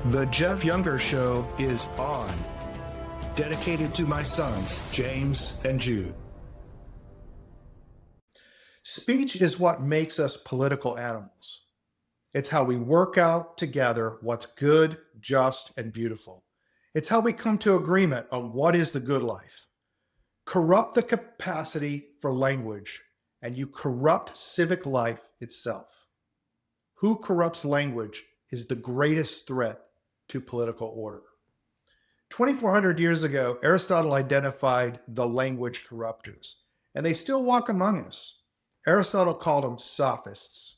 The Jeff Younger Show is on. Dedicated to my sons, James and Jude. Speech is what makes us political animals. It's how we work out together what's good, just, and beautiful. It's how we come to agreement on what is the good life. Corrupt the capacity for language, and you corrupt civic life itself. Who corrupts language is the greatest threat to political order. 2,400 years ago, Aristotle identified the language corruptors, and they still walk among us. Aristotle called them sophists.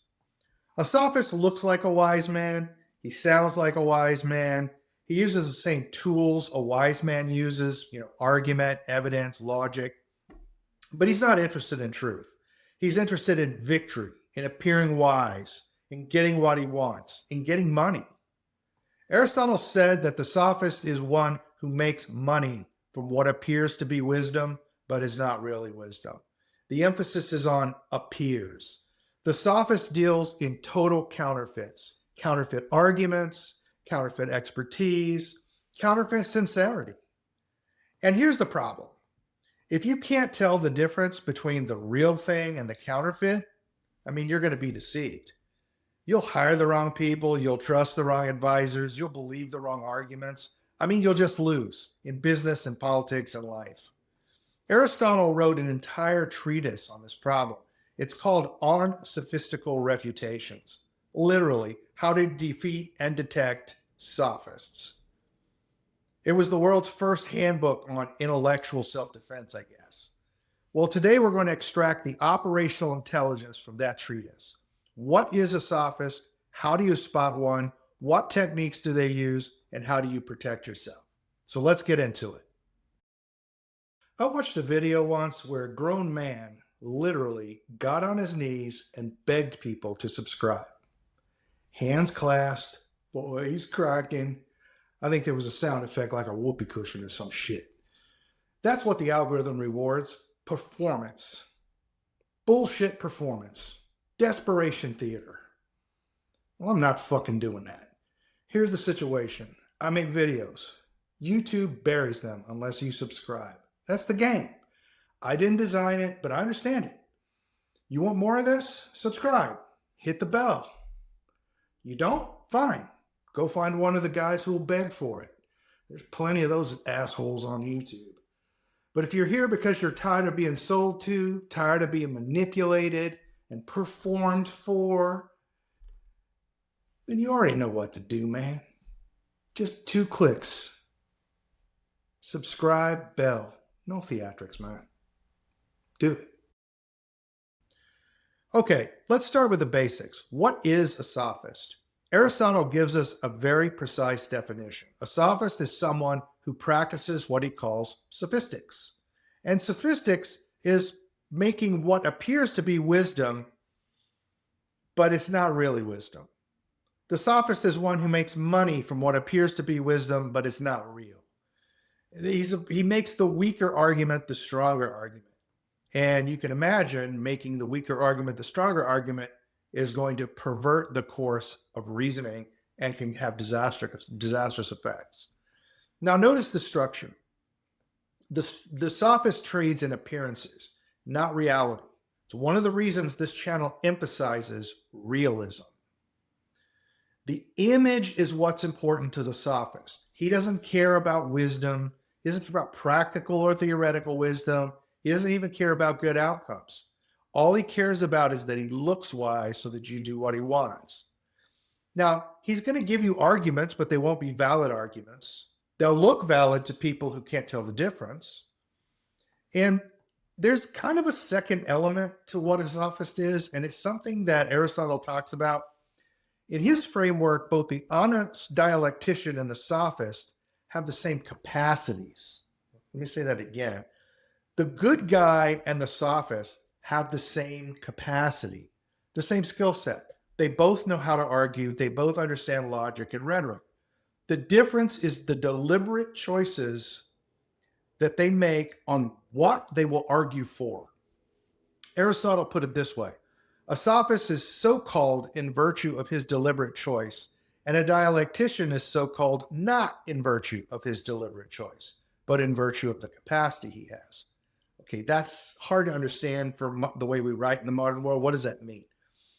A sophist looks like a wise man. He sounds like a wise man. He uses the same tools a wise man uses, argument, evidence, logic. But he's not interested in truth. He's interested in victory, in appearing wise, in getting what he wants, in getting money. Aristotle said that the sophist is one who makes money from what appears to be wisdom, but is not really wisdom. The emphasis is on appears. The sophist deals in total counterfeits, counterfeit arguments, counterfeit expertise, counterfeit sincerity. And here's the problem. If you can't tell the difference between the real thing and the counterfeit, you're going to be deceived. You'll hire the wrong people, you'll trust the wrong advisors, you'll believe the wrong arguments. You'll just lose in business and politics and life. Aristotle wrote an entire treatise on this problem. It's called On Sophistical Refutations. Literally, how to defeat and detect sophists. It was the world's first handbook on intellectual self-defense, I guess. Well, today we're going to extract the operational intelligence from that treatise. What is a sophist? How do you spot one? What techniques do they use? And how do you protect yourself? So let's get into it. I watched a video once where a grown man literally got on his knees and begged people to subscribe. Hands clasped, voice cracking. I think there was a sound effect like a whoopee cushion or some shit. That's what the algorithm rewards. Performance. Bullshit performance. Desperation theater. Well, I'm not fucking doing that. Here's the situation. I make videos. YouTube buries them unless you subscribe. That's the game. I didn't design it, but I understand it. You want more of this? Subscribe. Hit the bell. You don't? Fine. Go find one of the guys who will beg for it. There's plenty of those assholes on YouTube. But if you're here because you're tired of being sold to, tired of being manipulated and performed for, then you already know what to do, man. Just 2 clicks. Subscribe, bell. No theatrics, man. Do it. Okay, let's start with the basics. What is a sophist? Aristotle gives us a very precise definition. A sophist is someone who practices what he calls sophistics. And sophistics is making what appears to be wisdom, but it's not really wisdom. The sophist is one who makes money from what appears to be wisdom, but it's not real. He makes the weaker argument the stronger argument. And you can imagine making the weaker argument the stronger argument is going to pervert the course of reasoning and can have disastrous effects. Now notice the structure. The sophist trades in appearances, not reality. It's one of the reasons this channel emphasizes realism. The image is what's important to the sophist. He doesn't care about wisdom. He doesn't care about practical or theoretical wisdom. He doesn't even care about good outcomes. All he cares about is that he looks wise so that you do what he wants. Now, he's going to give you arguments, but they won't be valid arguments. They'll look valid to people who can't tell the difference. And there's kind of a second element to what a sophist is, and it's something that Aristotle talks about. In his framework, both the honest dialectician and the sophist have the same capacities. Let me say that again. The good guy and the sophist have the same capacity, the same skill set. They both know how to argue. They both understand logic and rhetoric. The difference is the deliberate choices that they make on what they will argue for. Aristotle put it this way. A sophist is so called in virtue of his deliberate choice, And a dialectician is so called not in virtue of his deliberate choice, but in virtue of the capacity he has. Okay, that's hard to understand for the way we write in the modern world. What does that mean?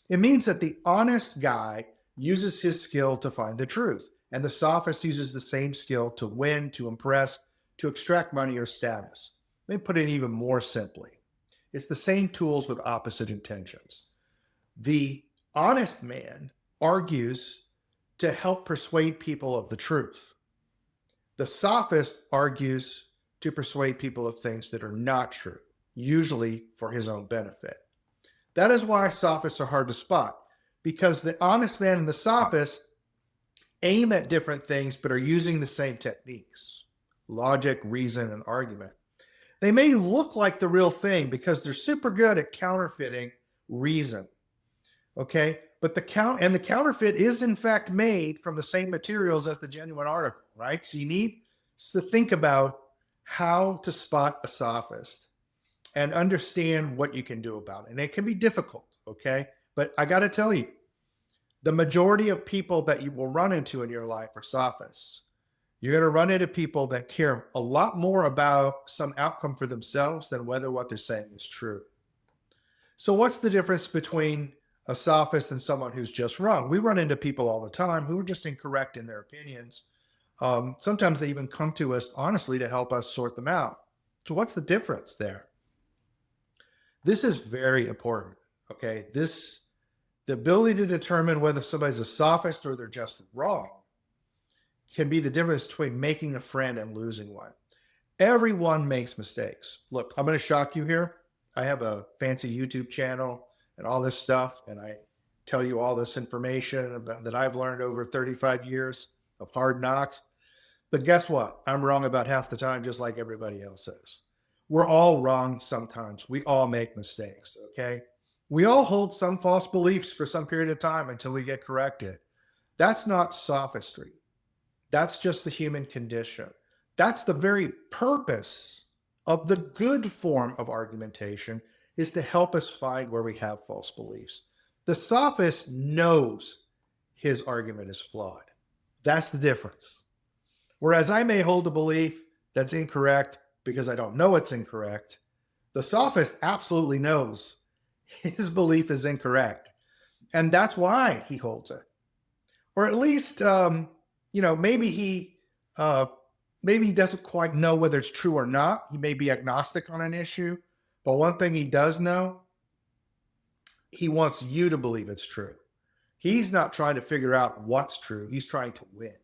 It means that the honest guy uses his skill to find the truth, and the sophist uses the same skill to win, to impress, to extract money or status. Let me put it even more simply. It's the same tools with opposite intentions. The honest man argues to help persuade people of the truth. The sophist argues to persuade people of things that are not true, usually for his own benefit. That is why sophists are hard to spot, because the honest man and the sophist aim at different things but are using the same techniques: logic, reason, and argument. They may look like the real thing because they're super good at counterfeiting reason. Okay, but the counterfeit is in fact made from the same materials as the genuine article, right? So you need to think about how to spot a sophist and understand what you can do about it. And it can be difficult, okay? But I got to tell you, the majority of people that you will run into in your life are sophists. You're going to run into people that care a lot more about some outcome for themselves than whether what they're saying is true. So what's the difference between a sophist and someone who's just wrong? We run into people all the time who are just incorrect in their opinions. Sometimes they even come to us honestly to help us sort them out. So what's the difference there? This is very important, okay? The ability to determine whether somebody's a sophist or they're just wrong can be the difference between making a friend and losing one. Everyone makes mistakes. Look, I'm going to shock you here. I have a fancy YouTube channel and all this stuff, and I tell you all this information that I've learned over 35 years of hard knocks. But guess what? I'm wrong about half the time, just like everybody else is. We're all wrong sometimes. We all make mistakes, okay? We all hold some false beliefs for some period of time until we get corrected. That's not sophistry. That's just the human condition. That's the very purpose of the good form of argumentation, is to help us find where we have false beliefs. The sophist knows his argument is flawed. That's the difference. Whereas I may hold a belief that's incorrect because I don't know it's incorrect, the sophist absolutely knows his belief is incorrect. And that's why he holds it. Or at least, maybe he doesn't quite know whether it's true or not. He may be agnostic on an issue. But one thing he does know, he wants you to believe it's true. He's not trying to figure out what's true. He's trying to win.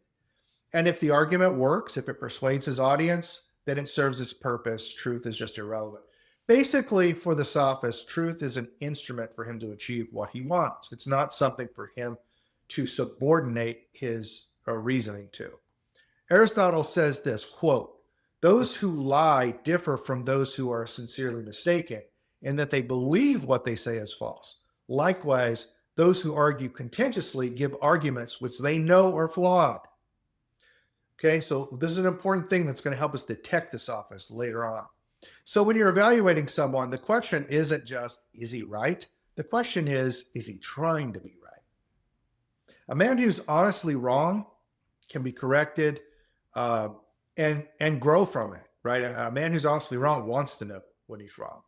And if the argument works, if it persuades his audience, then it serves its purpose. Truth is just irrelevant. Basically, for the sophist, truth is an instrument for him to achieve what he wants. It's not something for him to subordinate his reasoning to. Aristotle says this, quote, "Those who lie differ from those who are sincerely mistaken in that they believe what they say is false. Likewise, those who argue contentiously give arguments which they know are flawed." Okay, so this is an important thing that's going to help us detect the sophist later on. So when you're evaluating someone, the question isn't just, is he right? The question is he trying to be right? A man who's honestly wrong can be corrected and grow from it, right? A man who's honestly wrong wants to know when he's wrong.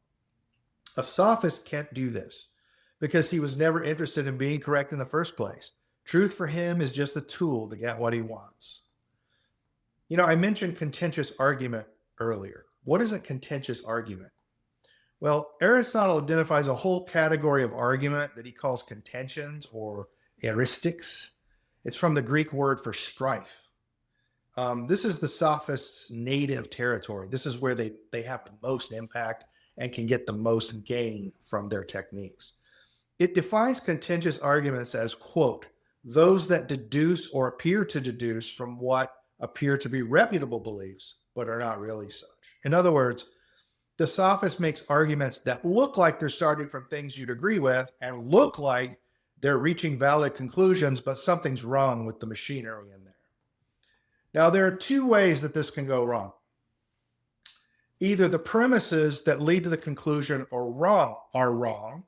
A sophist can't do this because he was never interested in being correct in the first place. Truth for him is just a tool to get what he wants. I mentioned contentious argument earlier. What is a contentious argument? Well, Aristotle identifies a whole category of argument that he calls contentions or eristics. It's from the Greek word for strife. This is the sophist's native territory. This is where they have the most impact and can get the most gain from their techniques. It defines contentious arguments as, quote, "those that deduce or appear to deduce from what appear to be reputable beliefs, but are not really such." In other words, the sophist makes arguments that look like they're starting from things you'd agree with and look like they're reaching valid conclusions, but something's wrong with the machinery in there. Now, there are two ways that this can go wrong. Either the premises that lead to the conclusion are wrong,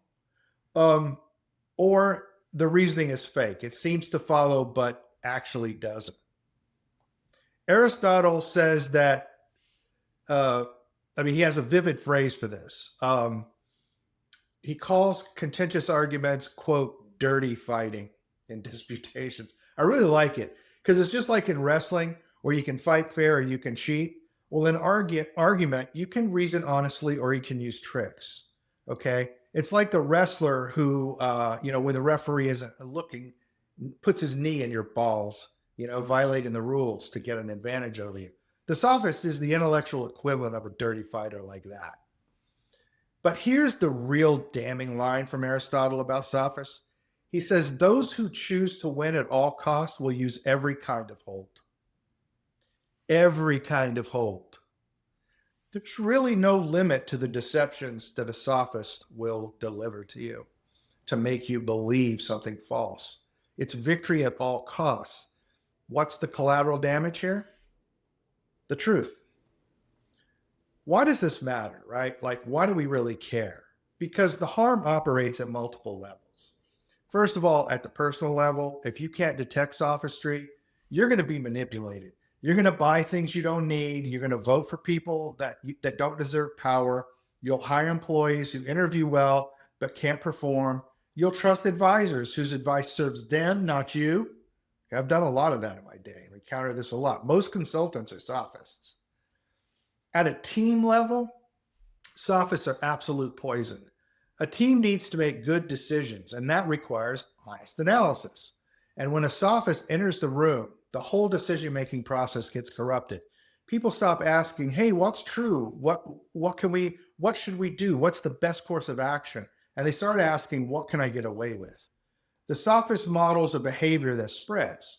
or the reasoning is fake. It seems to follow, but actually doesn't. Aristotle says that, he has a vivid phrase for this. He calls contentious arguments, quote, dirty fighting in disputations. I really like it because it's just like in wrestling where you can fight fair or you can cheat. Well, in argument, you can reason honestly or you can use tricks. Okay. It's like the wrestler who, when the referee isn't looking, puts his knee in your balls, violating the rules to get an advantage over you. The sophist is the intellectual equivalent of a dirty fighter like that. But here's the real damning line from Aristotle about sophists. He says, those who choose to win at all costs will use every kind of hold. Every kind of hold. There's really no limit to the deceptions that a sophist will deliver to you to make you believe something false. It's victory at all costs. What's the collateral damage here? The truth. Why does this matter, right? Like, why do we really care? Because the harm operates at multiple levels. First of all, at the personal level, if you can't detect sophistry, you're going to be manipulated. You're going to buy things you don't need. You're going to vote for people that don't deserve power. You'll hire employees who interview well but can't perform. You'll trust advisors whose advice serves them, not you. I've done a lot of that in my day. I encounter this a lot. Most consultants are sophists. At a team level, sophists are absolute poison. A team needs to make good decisions, and that requires honest analysis. And when a sophist enters the room, the whole decision-making process gets corrupted. People stop asking, hey, what's true? What should we do? What's the best course of action? And they start asking, what can I get away with? The sophist models a behavior that spreads.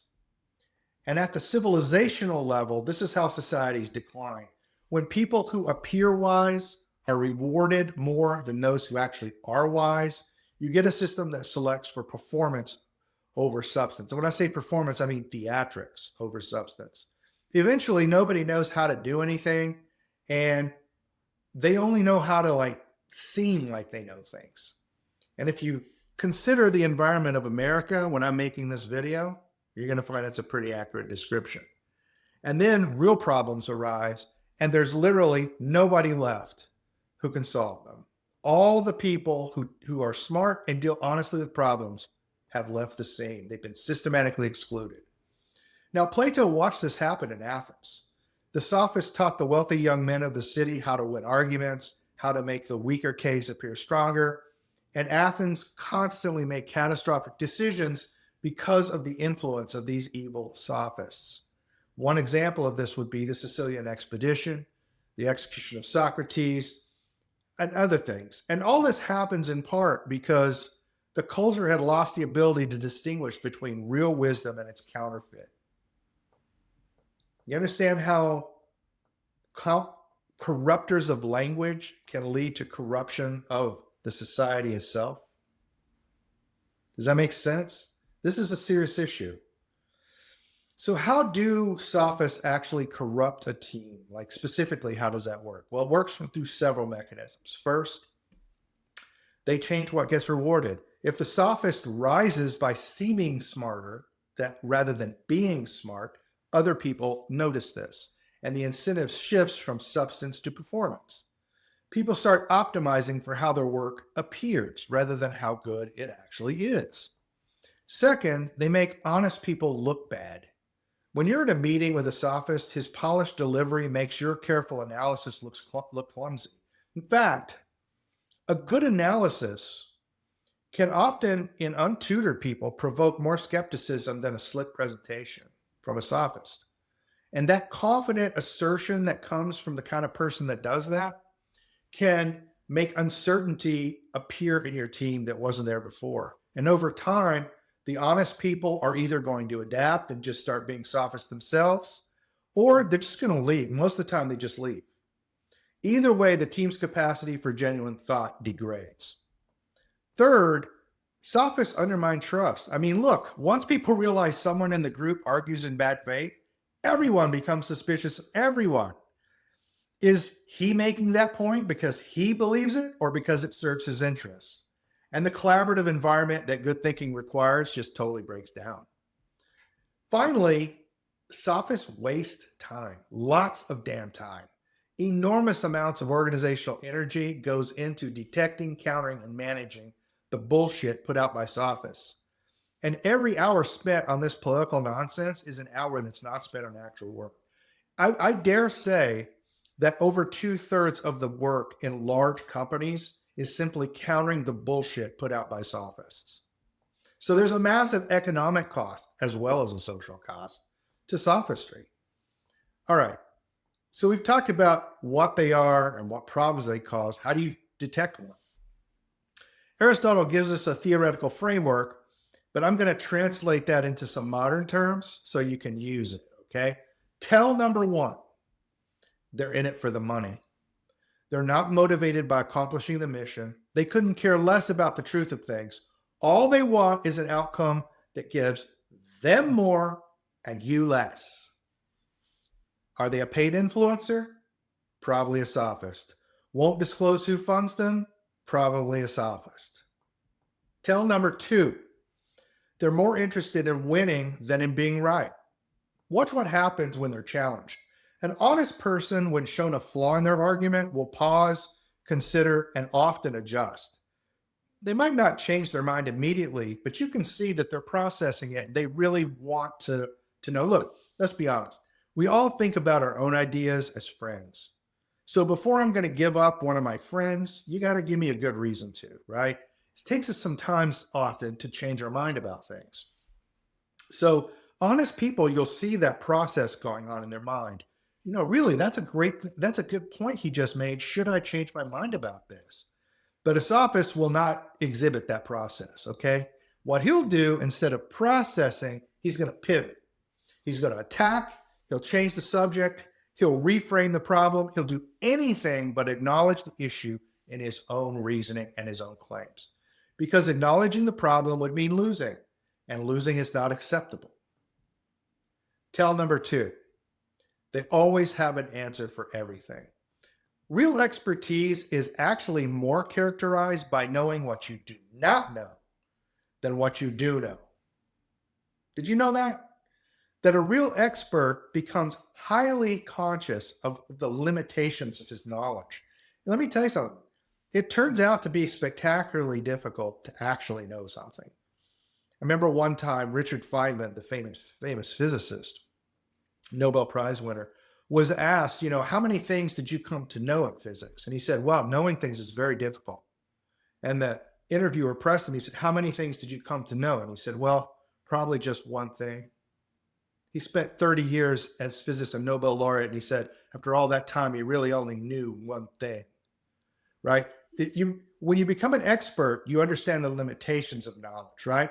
And at the civilizational level, this is how societies decline. When people who appear wise are rewarded more than those who actually are wise, you get a system that selects for performance over substance. And when I say performance, I mean theatrics over substance. Eventually, nobody knows how to do anything, and they only know how to seem like they know things. And if you consider the environment of America when I'm making this video, you're going to find that's a pretty accurate description. And then real problems arise, and there's literally nobody left who can solve them. All the people who are smart and deal honestly with problems have left the scene. They've been systematically excluded. Now, Plato watched this happen in Athens. The sophists taught the wealthy young men of the city how to win arguments, how to make the weaker case appear stronger, and Athens constantly made catastrophic decisions because of the influence of these evil sophists. One example of this would be the Sicilian expedition, the execution of Socrates, and other things. And all this happens in part because the culture had lost the ability to distinguish between real wisdom and its counterfeit. You understand how corrupters of language can lead to corruption of the society itself? Does that make sense? This is a serious issue. So how do sophists actually corrupt a team? Like specifically, how does that work? Well, it works through several mechanisms. First, they change what gets rewarded. If the sophist rises by seeming smarter rather than being smart, other people notice this, and the incentive shifts from substance to performance. People start optimizing for how their work appears rather than how good it actually is. Second, they make honest people look bad. When you're in a meeting with a sophist, his polished delivery makes your careful analysis look clumsy. In fact, a good analysis can often, in untutored people, provoke more skepticism than a slick presentation from a sophist. And that confident assertion that comes from the kind of person that does that can make uncertainty appear in your team that wasn't there before. And over time, the honest people are either going to adapt and just start being sophists themselves, or they're just going to leave. Most of the time, they just leave. Either way, the team's capacity for genuine thought degrades. Third, sophists undermine trust. I mean, look, once people realize someone in the group argues in bad faith, everyone becomes suspicious of everyone. Is he making that point because he believes it or because it serves his interests? And the collaborative environment that good thinking requires just totally breaks down. Finally, sophists waste time, lots of damn time. Enormous amounts of organizational energy goes into detecting, countering, and managing the bullshit put out by sophists. And every hour spent on this political nonsense is an hour that's not spent on actual work. I dare say that over 2/3 of the work in large companies is simply countering the bullshit put out by sophists. So there's a massive economic cost as well as a social cost to sophistry. All right. So we've talked about what they are and what problems they cause. How do you detect one? Aristotle gives us a theoretical framework, but I'm going to translate that into some modern terms so you can use it. Okay. Tell number one, they're in it for the money. They're not motivated by accomplishing the mission. They couldn't care less about the truth of things. All they want is an outcome that gives them more and you less. Are they a paid influencer? Probably a sophist. Won't disclose who funds them? Probably a sophist. Tell number two, they're more interested in winning than in being right. Watch what happens when they're challenged. An honest person, when shown a flaw in their argument, will pause, consider, and often adjust. They might not change their mind immediately, but you can see that they're processing it. They really want to know. Look, let's be honest. We all think about our own ideas as friends. So before I'm going to give up one of my friends, you got to give me a good reason to, right? It takes us some time often to change our mind about things. So honest people, you'll see that process going on in their mind. Really, that's a good point he just made. Should I change my mind about this? But a sophist will not exhibit that process, okay? What he'll do, instead of processing, he's going to pivot. He's going to attack. He'll change the subject. He'll reframe the problem. He'll do anything but acknowledge the issue in his own reasoning and his own claims. Because acknowledging the problem would mean losing, and losing is not acceptable. Tell number two, they always have an answer for everything. Real expertise is actually more characterized by knowing what you do not know than what you do know. Did you know that? That a real expert becomes highly conscious of the limitations of his knowledge. And let me tell you something. It turns out to be spectacularly difficult to actually know something. I remember one time Richard Feynman, the famous physicist, Nobel Prize winner, was asked, how many things did you come to know in physics? And he said, well, knowing things is very difficult. And the interviewer pressed him. He said, how many things did you come to know? And he said, well, probably just one thing. He spent 30 years as physicist and Nobel laureate. And he said, after all that time, he really only knew one thing, right? When you become an expert, you understand the limitations of knowledge, right?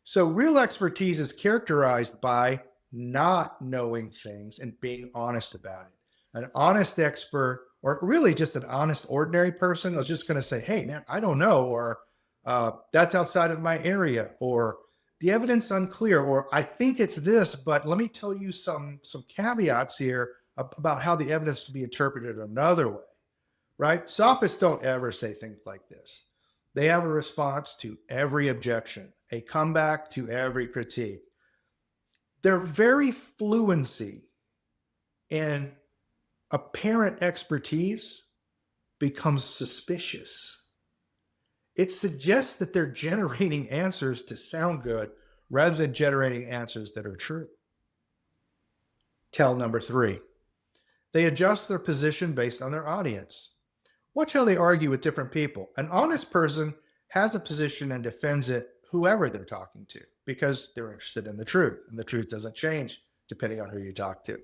So real expertise is characterized by not knowing things and being honest about it. An honest expert, or really just an honest, ordinary person, is just going to say, hey, man, I don't know, or that's outside of my area, or the evidence unclear, or I think it's this, but let me tell you some caveats here about how the evidence should be interpreted another way, right? Sophists don't ever say things like this. They have a response to every objection, a comeback to every critique. Their very fluency and apparent expertise becomes suspicious. It suggests that they're generating answers to sound good rather than generating answers that are true. Tell number three, they adjust their position based on their audience. Watch how they argue with different people. An honest person has a position and defends it whoever they're talking to because they're interested in the truth, and the truth doesn't change depending on who you talk to.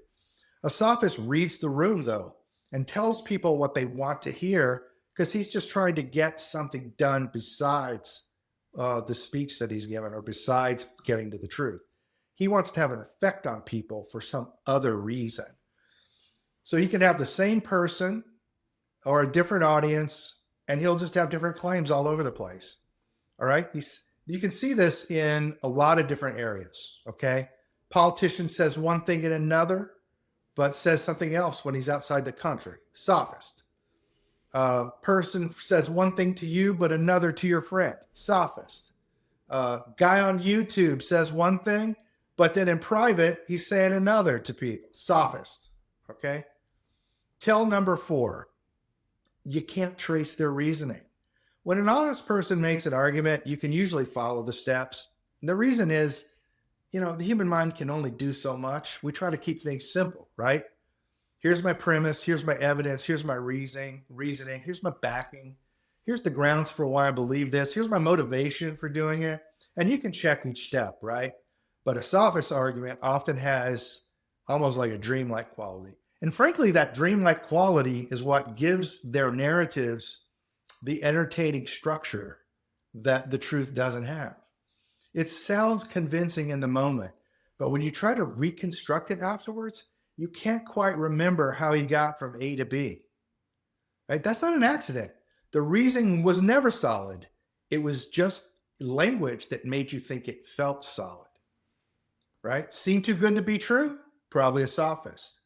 A sophist reads the room, though, and tells people what they want to hear because he's just trying to get something done besides the speech that he's given or besides getting to the truth. He wants to have an effect on people for some other reason. So he can have the same person or a different audience, and he'll just have different claims all over the place. All right? You can see this in a lot of different areas, okay? Politician says one thing in another, but says something else when he's outside the country. Sophist. Person says one thing to you, but another to your friend. Sophist. Guy on YouTube says one thing, But then in private, he's saying another to people. Sophist. Okay. Tell number 4, you can't trace their reasoning. When an honest person makes an argument, you can usually follow the steps. And the reason is, the human mind can only do so much. We try to keep things simple, right? Here's my premise. Here's my evidence. Here's my reasoning. Here's my backing. Here's the grounds for why I believe this. Here's my motivation for doing it. And you can check each step, right? But a sophist argument often has almost like a dreamlike quality. And frankly, that dreamlike quality is what gives their narratives the entertaining structure that the truth doesn't have. It sounds convincing in the moment, but when you try to reconstruct it afterwards, you can't quite remember how you got from A to B. Right? That's not an accident. The reasoning was never solid. It was just language that made you think it felt solid. Right? Seemed too good to be true? Probably a sophist.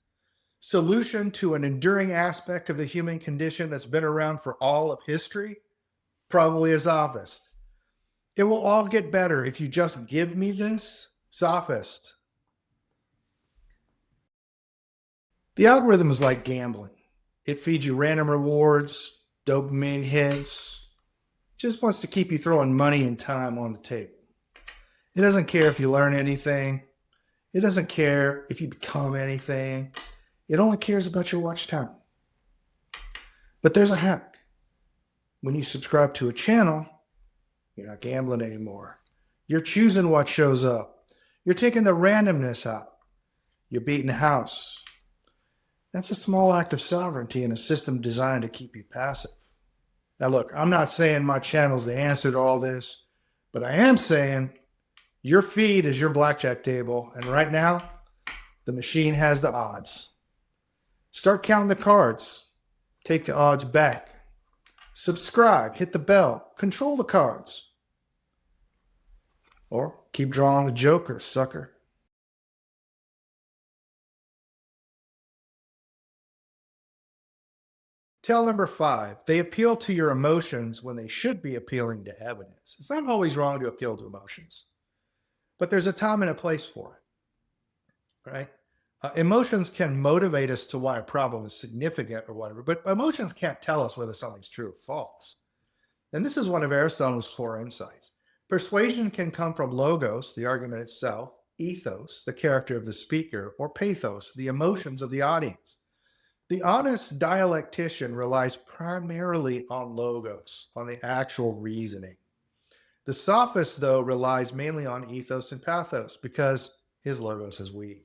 Solution to an enduring aspect of the human condition that's been around for all of history? Probably a sophist. It will all get better if you just give me this? Sophist. The algorithm is like gambling. It feeds you random rewards, dopamine hits, just wants to keep you throwing money and time on the table. It doesn't care if you learn anything. It doesn't care if you become anything. It only cares about your watch time. But there's a hack. When you subscribe to a channel, you're not gambling anymore. You're choosing what shows up. You're taking the randomness out. You're beating the house. That's a small act of sovereignty in a system designed to keep you passive. Now look, I'm not saying my channel's the answer to all this, but I am saying your feed is your blackjack table, and right now, the machine has the odds. Start counting the cards. Take the odds back. Subscribe, hit the bell, control the cards. Or keep drawing the joker, sucker. Tell number 5, they appeal to your emotions when they should be appealing to evidence. It's not always wrong to appeal to emotions, but there's a time and a place for it, right? Emotions can motivate us to why a problem is significant or whatever, but emotions can't tell us whether something's true or false. And this is one of Aristotle's core insights. Persuasion can come from logos, the argument itself, ethos, the character of the speaker, or pathos, the emotions of the audience. The honest dialectician relies primarily on logos, on the actual reasoning. The sophist, though, relies mainly on ethos and pathos because his logos is weak.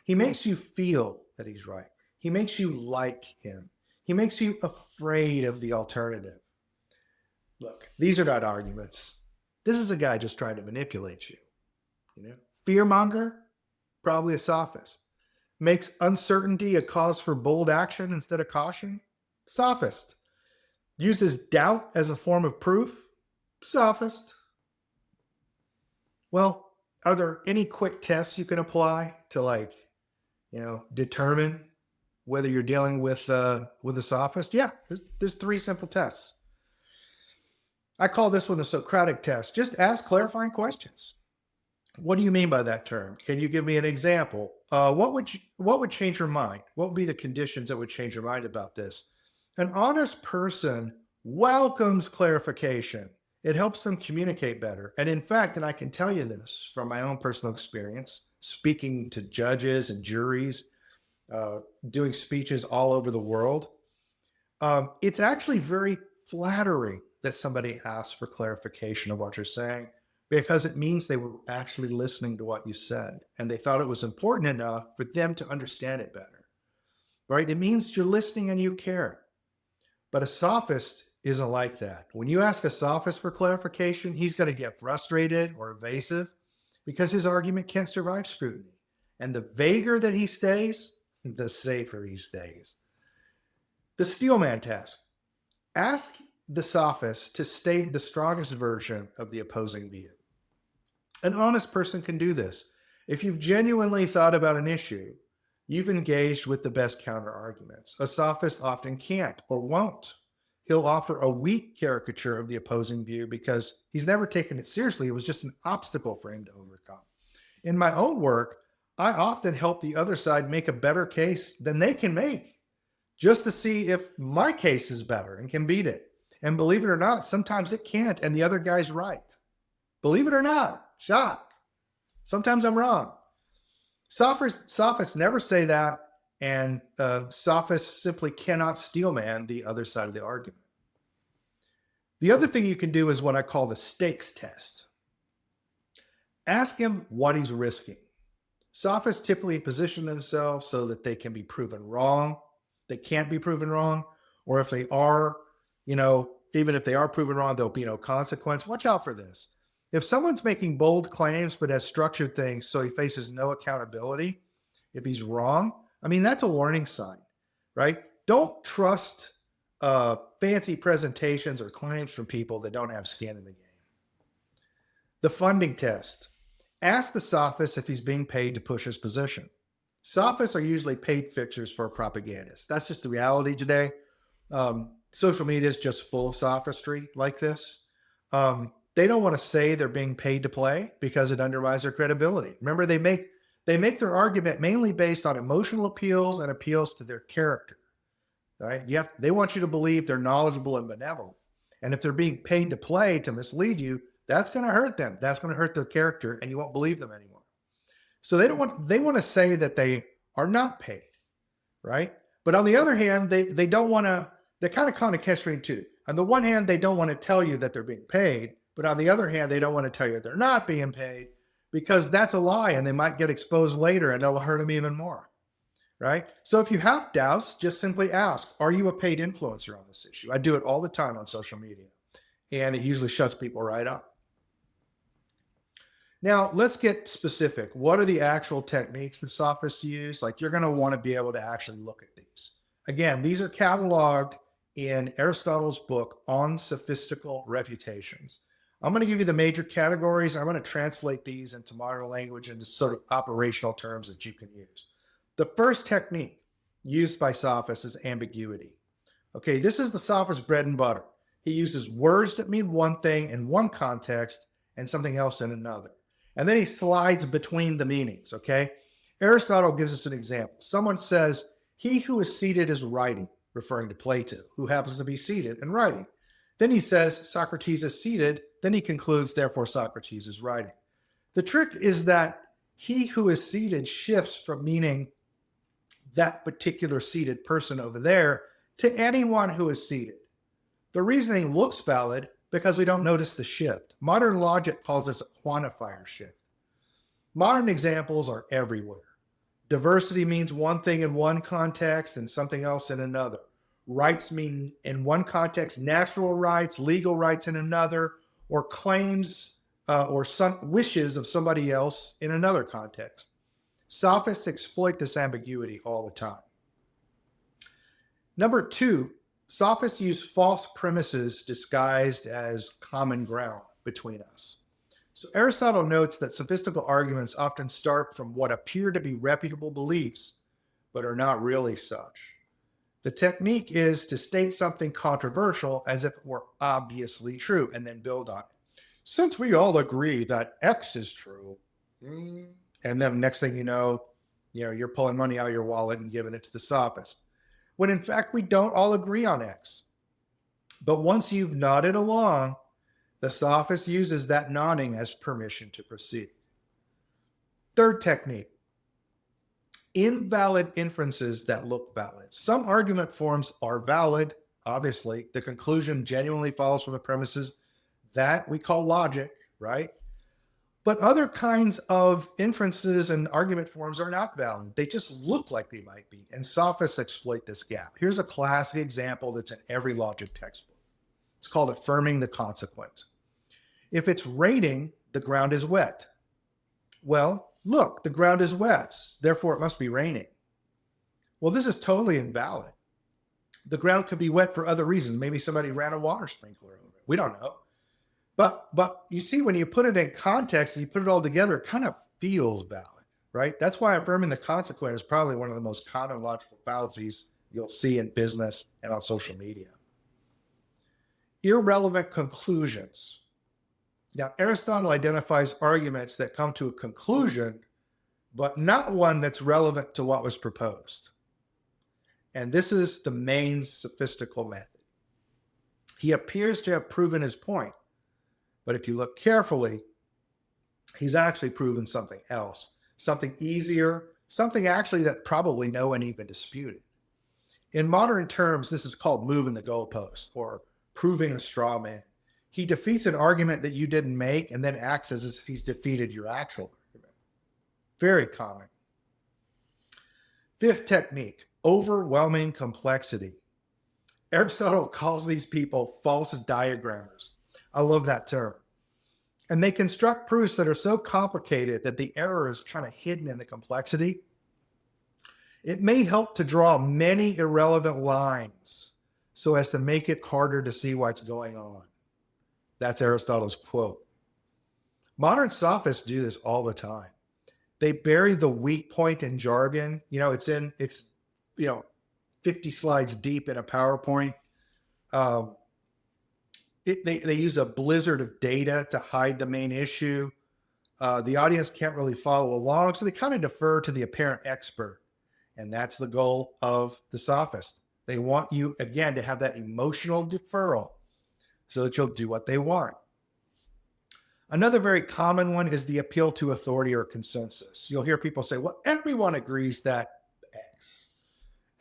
He makes you feel that he's right. He makes you like him. He makes you afraid of the alternative. Look, these are not arguments. This is a guy just trying to manipulate you. Fearmonger, probably a sophist. Makes uncertainty a cause for bold action instead of caution? Sophist. Uses doubt as a form of proof? Sophist. Well, are there any quick tests you can apply to determine whether you're dealing with a sophist? Yeah, there's 3 simple tests. I call this one the Socratic test. Just ask clarifying questions. What do you mean by that term? Can you give me an example? What would change your mind? What would be the conditions that would change your mind about this? An honest person welcomes clarification. It helps them communicate better. And in fact, and I can tell you this from my own personal experience, speaking to judges and juries, doing speeches all over the world, it's actually very flattering that somebody asks for clarification of what you're saying, because it means they were actually listening to what you said and they thought it was important enough for them to understand it better, right? It means you're listening and you care. But a sophist isn't like that. When you ask a sophist for clarification, he's going to get frustrated or evasive because his argument can't survive scrutiny. And the vaguer that he stays, the safer he stays. The Steelman test. Ask the sophist to state the strongest version of the opposing view. An honest person can do this. If you've genuinely thought about an issue, you've engaged with the best counter arguments. A sophist often can't or won't. He'll offer a weak caricature of the opposing view because he's never taken it seriously. It was just an obstacle for him to overcome. In my own work, I often help the other side make a better case than they can make, just to see if my case is better and can beat it. And believe it or not, sometimes it can't, and the other guy's right. Believe it or not, shock. Sometimes I'm wrong. Sophists never say that, and sophists simply cannot steelman the other side of the argument. The other thing you can do is what I call the stakes test. Ask him what he's risking. Sophists typically position themselves so that they can be proven wrong. They can't be proven wrong. Or if they are, even if they are proven wrong, there'll be no consequence. Watch out for this. If someone's making bold claims but has structured things so he faces no accountability, if he's wrong, that's a warning sign, right? Don't trust fancy presentations or claims from people that don't have skin in the game. The funding test. Ask the sophist if he's being paid to push his position. Sophists are usually paid fixtures for propagandists. That's just the reality today. Social media is just full of sophistry like this. They don't want to say they're being paid to play because it undermines their credibility. Remember, they make their argument mainly based on emotional appeals and appeals to their character. Right? They want you to believe they're knowledgeable and benevolent. And if they're being paid to play to mislead you, that's going to hurt them. That's going to hurt their character, and you won't believe them anymore. So they want to say that they are not paid, right? But on the other hand, they don't want to. They're kind of catch-22. On the one hand, they don't want to tell you that they're being paid, but on the other hand, they don't want to tell you they're not being paid because that's a lie, and they might get exposed later, and it'll hurt them even more, right? So if you have doubts, just simply ask: are you a paid influencer on this issue? I do it all the time on social media, and it usually shuts people right up. Now, let's get specific. What are the actual techniques that sophists use? You're going to want to be able to actually look at these. Again, these are cataloged in Aristotle's book on sophistical reputations. I'm going to give you the major categories. I'm going to translate these into modern language into sort of operational terms that you can use. The first technique used by sophists is ambiguity. Okay, this is the sophist's bread and butter. He uses words that mean one thing in one context and something else in another. And then he slides between the meanings, okay? Aristotle gives us an example. Someone says, he who is seated is writing, referring to Plato, who happens to be seated and writing. Then he says, Socrates is seated. Then he concludes, therefore, Socrates is writing. The trick is that he who is seated shifts from meaning that particular seated person over there to anyone who is seated. The reasoning looks valid because we don't notice the shift. Modern logic calls this a quantifier shift. Modern examples are everywhere. Diversity means one thing in one context and something else in another. Rights mean in one context natural rights, legal rights in another, or claims or some wishes of somebody else in another context. Sophists exploit this ambiguity all the time. Number 2, sophists use false premises disguised as common ground between us. So Aristotle notes that sophistical arguments often start from what appear to be reputable beliefs, but are not really such. The technique is to state something controversial as if it were obviously true and then build on it. Since we all agree that X is true, and then next thing you know, you're pulling money out of your wallet and giving it to the sophist. When in fact, we don't all agree on X. But once you've nodded along, the sophist uses that nodding as permission to proceed. Third technique, invalid inferences that look valid. Some argument forms are valid, obviously. The conclusion genuinely follows from the premises that we call logic, right? But other kinds of inferences and argument forms are not valid. They just look like they might be, and sophists exploit this gap. Here's a classic example that's in every logic textbook. It's called affirming the consequence. If it's raining, the ground is wet. Well, look, the ground is wet, therefore it must be raining. Well, this is totally invalid. The ground could be wet for other reasons. Maybe somebody ran a water sprinkler over it. We don't know. But you see, when you put it in context and you put it all together, it kind of feels valid, right? That's why affirming the consequence is probably one of the most common logical fallacies you'll see in business and on social media. Irrelevant conclusions. Now, Aristotle identifies arguments that come to a conclusion, but not one that's relevant to what was proposed. And this is the main sophistical method. He appears to have proven his point, but if you look carefully, he's actually proven something else, something easier, something actually that probably no one even disputed. In modern terms, this is called moving the goalpost or proving a straw man. He defeats an argument that you didn't make and then acts as if he's defeated your actual argument. Very common. Fifth technique, overwhelming complexity. Aristotle calls these people false diagrammers. I love that term. And they construct proofs that are so complicated that the error is kind of hidden in the complexity. It may help to draw many irrelevant lines so as to make it harder to see what's going on. That's Aristotle's quote. Modern sophists do this all the time. They bury the weak point in jargon. It's 50 slides deep in a PowerPoint. They use a blizzard of data to hide the main issue. The audience can't really follow along, so they kind of defer to the apparent expert. And that's the goal of the sophist. They want you, again, to have that emotional deferral so that you'll do what they want. Another very common one is the appeal to authority or consensus. You'll hear people say, well, everyone agrees that X.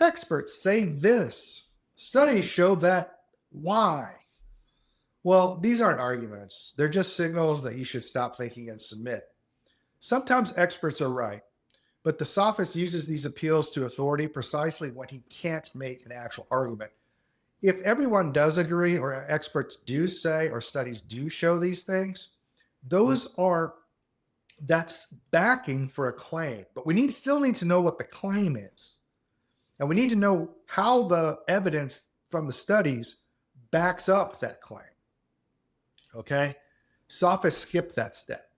Experts say this. Studies show that Y. Well, these aren't arguments. They're just signals that you should stop thinking and submit. Sometimes experts are right, but the sophist uses these appeals to authority precisely when he can't make an actual argument. If everyone does agree, or experts do say, or studies do show these things, that's backing for a claim. But we still need to know what the claim is. And we need to know how the evidence from the studies backs up that claim. Okay? Sophists skip that step.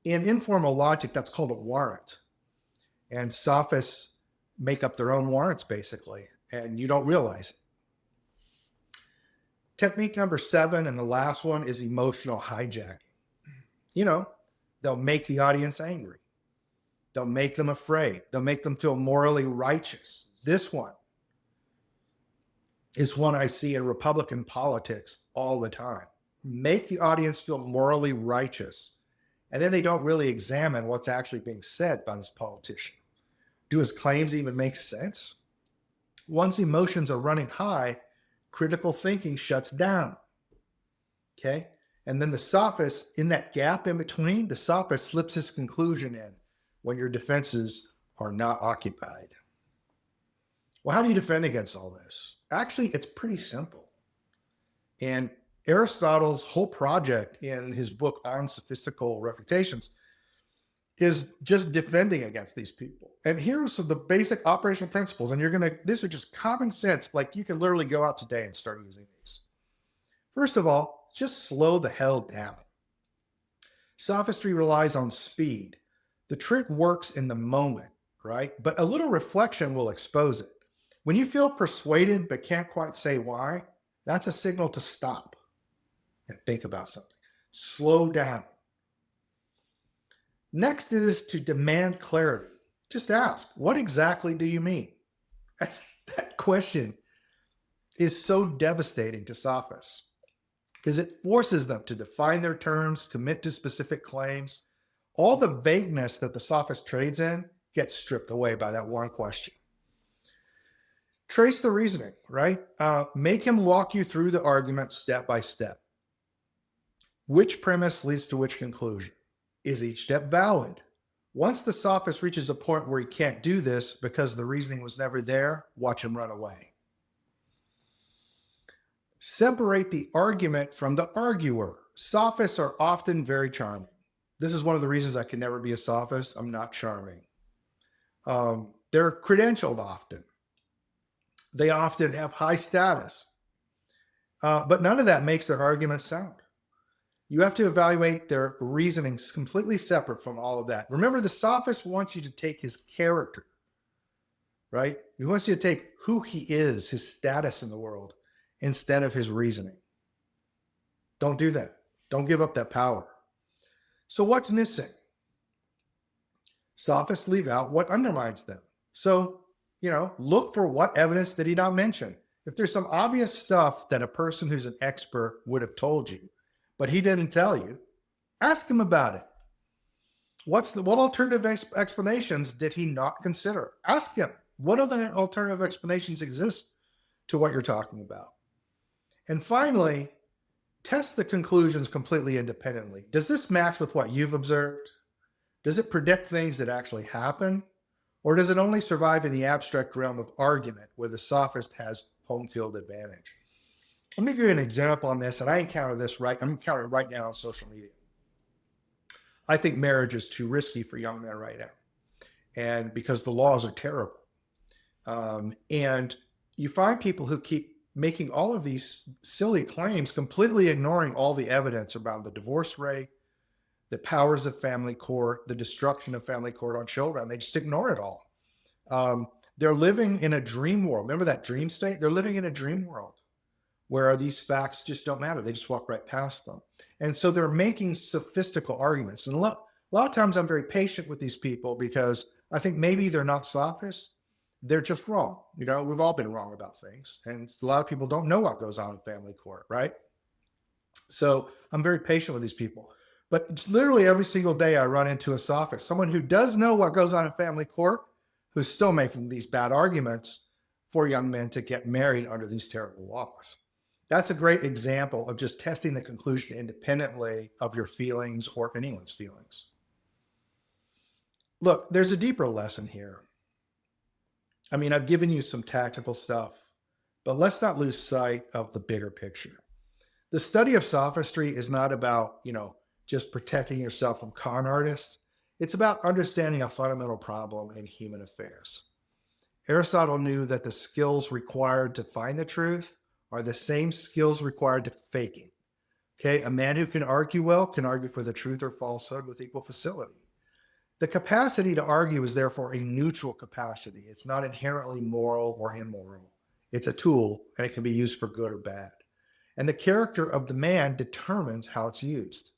In informal logic, that's called a warrant. And sophists make up their own warrants, basically, and you don't realize it. Technique number 7, and the last one, is emotional hijacking. They'll make the audience angry. They'll make them afraid. They'll make them feel morally righteous. This one is one I see in Republican politics all the time. Make the audience feel morally righteous. And then they don't really examine what's actually being said by this politician. Do his claims even make sense? Once emotions are running high, critical thinking shuts down. Okay? And then the sophist, in that gap in between, the sophist slips his conclusion in when your defenses are not occupied. Well, how do you defend against all this? Actually, it's pretty simple. And Aristotle's whole project in his book on sophistical refutations is just defending against these people. And here's the basic operational principles. And these are just common sense. Like, you can literally go out today and start using these. First of all, just slow the hell down. Sophistry relies on speed. The trick works in the moment, right? But a little reflection will expose it. When you feel persuaded but can't quite say why, that's a signal to stop and think about something. Slow down. Next is to demand clarity. Just ask, what exactly do you mean? That question is so devastating to sophists because it forces them to define their terms, commit to specific claims. All the vagueness that the sophist trades in gets stripped away by that one question. Trace the reasoning, right? Make him walk you through the argument step by step. Which premise leads to which conclusion? Is each step valid? Once the sophist reaches a point where he can't do this because the reasoning was never there, watch him run away. Separate the argument from the arguer. Sophists are often very charming. This is one of the reasons I can never be a sophist. I'm not charming. They're credentialed often. They often have high status. But none of that makes their argument sound. You have to evaluate their reasonings completely separate from all of that. Remember, the sophist wants you to take his character, right? He wants you to take who he is, his status in the world, instead of his reasoning. Don't do that. Don't give up that power. So what's missing? Sophists leave out what undermines them. So, look for what evidence did he not mention. If there's some obvious stuff that a person who's an expert would have told you, but he didn't tell you, ask him about it. What alternative explanations did he not consider? Ask him. What other alternative explanations exist to what you're talking about? And finally, test the conclusions completely independently. Does this match with what you've observed? Does it predict things that actually happen? Or does it only survive in the abstract realm of argument where the sophist has home field advantage? Let me give you an example on this, and I encounter this I'm encountering right now on social media. I think marriage is too risky for young men right now, and because the laws are terrible. And you find people who keep making all of these silly claims, completely ignoring all the evidence about the divorce rate, the powers of family court, the destruction of family court on children. They just ignore it all. They're living in a dream world. Remember that dream state? They're living in a dream world where these facts just don't matter. They just walk right past them. And so they're making sophistical arguments. And a lot of times I'm very patient with these people because I think maybe they're not sophists. They're just wrong. We've all been wrong about things. And a lot of people don't know what goes on in family court, right? So I'm very patient with these people. But it's literally every single day I run into a sophist, someone who does know what goes on in family court, who's still making these bad arguments for young men to get married under these terrible laws. That's a great example of just testing the conclusion independently of your feelings or anyone's feelings. Look, there's a deeper lesson here. I mean, I've given you some tactical stuff, but let's not lose sight of the bigger picture. The study of sophistry is not about, just protecting yourself from con artists. It's about understanding a fundamental problem in human affairs. Aristotle knew that the skills required to find the truth are the same skills required to fake it. Okay, a man who can argue well can argue for the truth or falsehood with equal facility. The capacity to argue is therefore a neutral capacity. It's not inherently moral or immoral. It's a tool, and it can be used for good or bad. And the character of the man determines how it's used.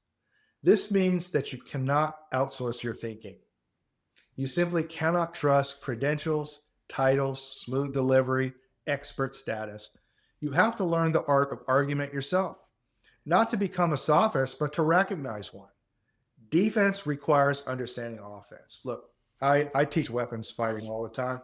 This means that you cannot outsource your thinking. You simply cannot trust credentials, titles, smooth delivery, expert status. You have to learn the art of argument yourself, not to become a sophist, but to recognize one. Defense requires understanding offense. Look, I teach weapons fighting all the time.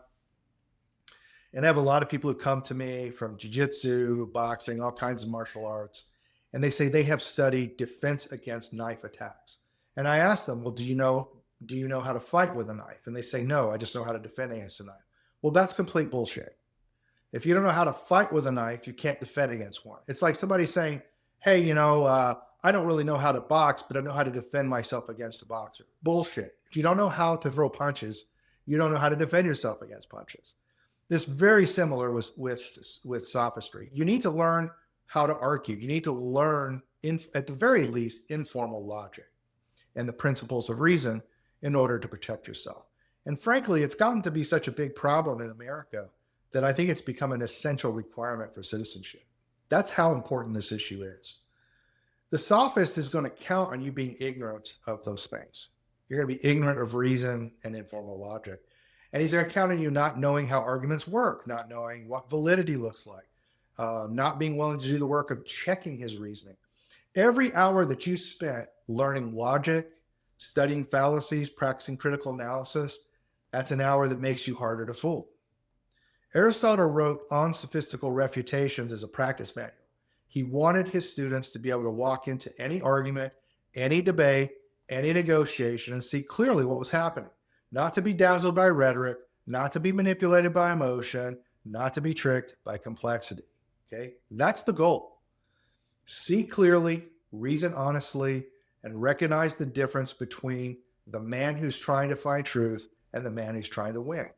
And I have a lot of people who come to me from jiu-jitsu, boxing, all kinds of martial arts. And they say they have studied defense against knife attacks. And I ask them, well, do you know how to fight with a knife? And they say, no, I just know how to defend against a knife. Well, that's complete bullshit. If you don't know how to fight with a knife, you can't defend against one. It's like somebody saying, hey, I don't really know how to box, but I know how to defend myself against a boxer. Bullshit. If you don't know how to throw punches, you don't know how to defend yourself against punches. This very similar with sophistry. You need to learn how to argue. You need to learn, at the very least, informal logic and the principles of reason in order to protect yourself. And frankly, it's gotten to be such a big problem in America that I think it's become an essential requirement for citizenship. That's how important this issue is. The sophist is going to count on you being ignorant of those things. You're going to be ignorant of reason and informal logic. And he's going to count on you not knowing how arguments work, not knowing what validity looks like, not being willing to do the work of checking his reasoning. Every hour that you spent learning logic, studying fallacies, practicing critical analysis, that's an hour that makes you harder to fool. Aristotle wrote On Sophistical Refutations as a practice manual. He wanted his students to be able to walk into any argument, any debate, any negotiation and see clearly what was happening. Not to be dazzled by rhetoric, not to be manipulated by emotion, not to be tricked by complexity. Okay, that's the goal. See clearly, reason honestly, and recognize the difference between the man who's trying to find truth and the man who's trying to win.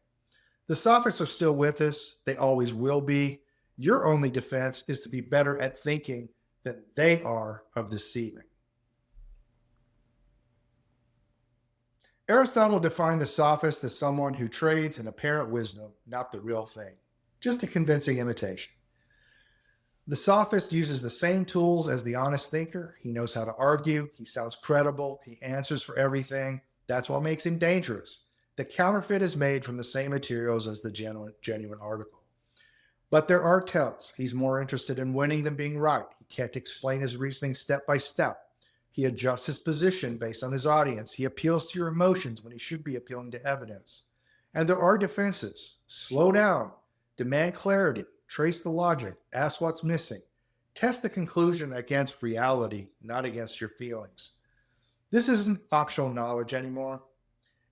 The sophists are still with us. They always will be. Your only defense is to be better at thinking than they are of deceiving. Aristotle defined the sophist as someone who trades in apparent wisdom, not the real thing, just a convincing imitation. The sophist uses the same tools as the honest thinker. He knows how to argue. He sounds credible. He answers for everything. That's what makes him dangerous. The counterfeit is made from the same materials as the genuine article. But there are tells. He's more interested in winning than being right. He can't explain his reasoning step by step. He adjusts his position based on his audience. He appeals to your emotions when he should be appealing to evidence. And there are defenses. Slow down. Demand clarity. Trace the logic. Ask what's missing. Test the conclusion against reality, not against your feelings. This isn't optional knowledge anymore.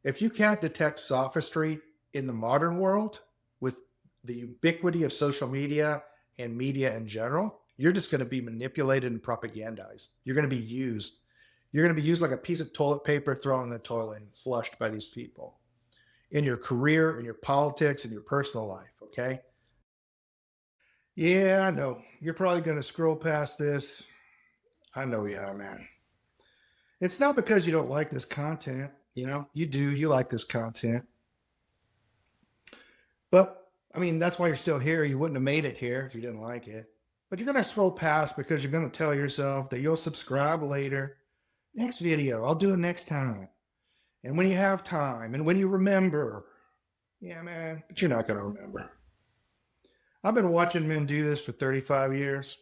If you can't detect sophistry in the modern world with the ubiquity of social media and media in general, you're just going to be manipulated and propagandized. You're going to be used. You're going to be used like a piece of toilet paper thrown in the toilet and flushed by these people in your career, in your politics, in your personal life, okay? Yeah, I know. You're probably going to scroll past this. I know you are, man. It's not because you don't like this content. You know, you do. You like this content. But, I mean, that's why you're still here. You wouldn't have made it here if you didn't like it. But you're going to scroll past because you're going to tell yourself that you'll subscribe later. Next video, I'll do it next time. And when you have time and when you remember. Yeah, man, but you're not going to remember. I've been watching men do this for 35 years.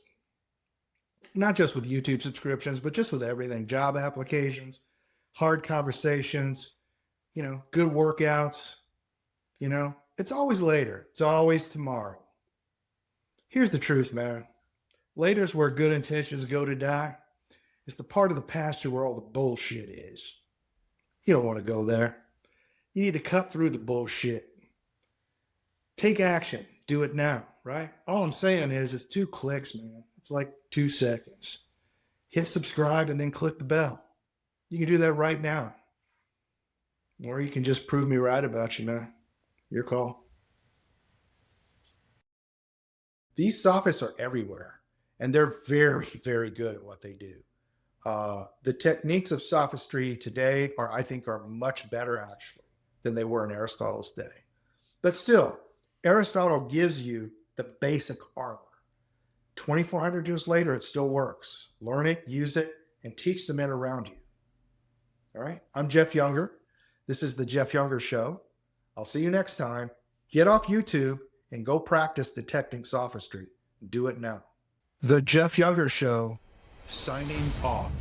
Not just with YouTube subscriptions, but just with everything. Job applications, hard conversations, good workouts. It's always later. It's always tomorrow. Here's the truth, man. Later's where good intentions go to die. It's the part of the pasture where all the bullshit is. You don't want to go there. You need to cut through the bullshit. Take action. Do it now, right? All I'm saying is it's 2 clicks, man. It's like 2 seconds. Hit subscribe and then click the bell. You can do that right now. Or you can just prove me right about you, man. Your call. These sophists are everywhere, and they're very, very good at what they do. The techniques of sophistry today I think are much better, actually, than they were in Aristotle's day. But still, Aristotle gives you the basic armor. 2,400 years later, it still works. Learn it, use it, and teach the men around you. All right? I'm Jeff Younger. This is the Jeff Younger Show. I'll see you next time. Get off YouTube and go practice detecting sophistry. Do it now. The Jeff Younger Show, signing off.